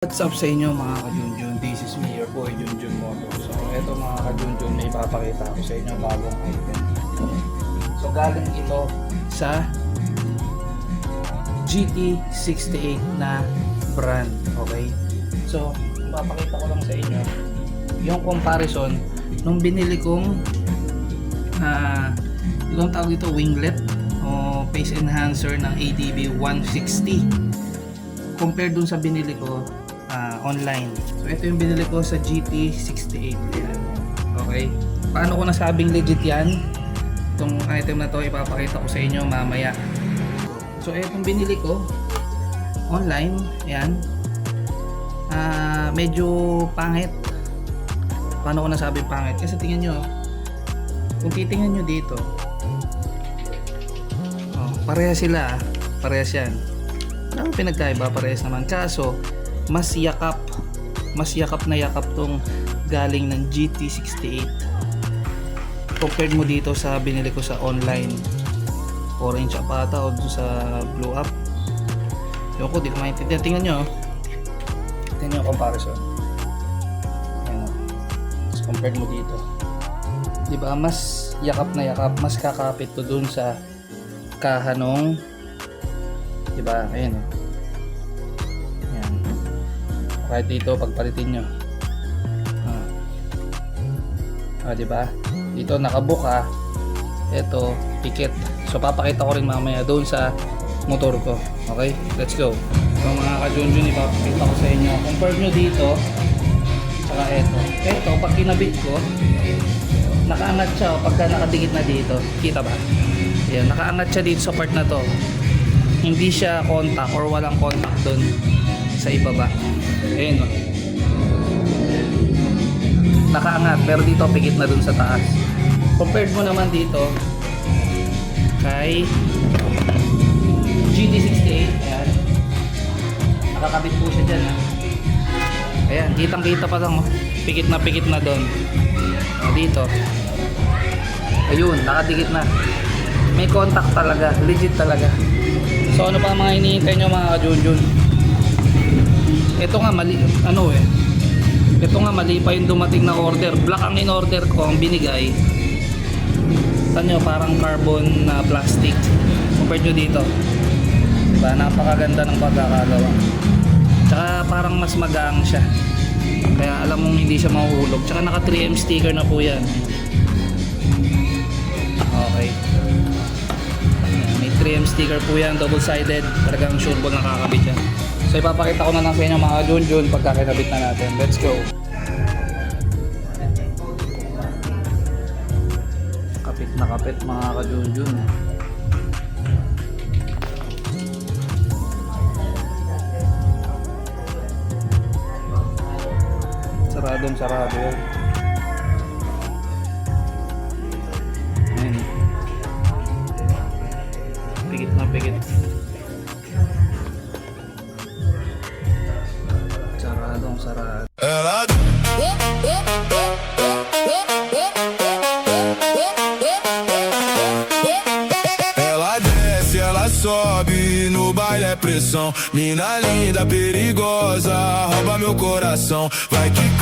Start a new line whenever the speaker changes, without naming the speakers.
What's up sa inyo mga ka-Junjun? This is me, your boy Junjun Moto. So eto mga ka-Junjun, may ipapakita ko sa inyo bagong item. So galing ito sa GT68 na brand. Okay? So ipapakita ko lang sa inyo yung comparison nung binili kong yung tawag dito winglet o face enhancer ng ADB 160 compared dun sa binili ko online. So ito yung binili ko sa GT68. Okay? Paano ko nasabing legit yan? Itong item na to ipapakita ko sa inyo mamaya. So itong binili ko online, yan. Medyo pangit. Paano ko nasabing pangit? Kasi tingnan nyo, kung titingnan nyo dito, parehas sila, parehas yan. Ano pinagkaiba? Parehas naman. Kaso mas yakap na yakap tong galing ng GT68 compared mo dito sa binili ko sa online orange apata o sa blue up. Yung ko di ko maintindihan. Tingnan nyo, tingnan nyo yung comparison. Ayan, so, compared mo dito, diba mas yakap na yakap, mas kakapit to dun sa kahanong, diba? Ayan o. Kahit dito pagpalitin nyo, diba? Dito nakabuka, ito pikit. So papakita ko rin mamaya doon sa motor ko. Okay, let's go. So mga ka-Junjun, ipapakita ko sa inyo. Compare nyo dito saka ito pag kinabit ko, nakaangat siya pagka nakadikit na dito. Kita ba? Ayan, nakaangat siya dito sa part na to. Hindi siya contact or walang contact doon sa ibaba. Ayan o, nakaangat pero dito pikit na dun sa taas. Compared mo naman dito kay GT68, ayan, nakakabit po siya dyan, ayan, kitang kita pa lang, pikit na dun. Dito, ayun, nakadikit na, may contact talaga, legit talaga. So ano pa mga hinihintay nyo mga ka-Junjun? Ito nga mali, ito nga mali pa yung dumating na order. Black ang in-order ko, ang binigay. Tanyo, parang carbon na plastic. Compared nyo dito, diba? Napakaganda ng pagkakagawa. Tsaka parang mas magaang siya. Kaya alam mong hindi siya mahuhulog. Tsaka naka 3M sticker na po yan. Okay. May 3M sticker po yan, double sided. Talagang sure ball nakakabit yan. So ipapakita ko na lang sa inyo mga Junjun pagka kinabit na natin. Let's go. Kapit na kapit mga ka-Junjun. Saradong sarado yan. Ayan. Pigit na pigit. Sarado.
Ela desce, ela sobe, no baile é pressão. Mina linda, perigosa, rouba meu coração. Vai que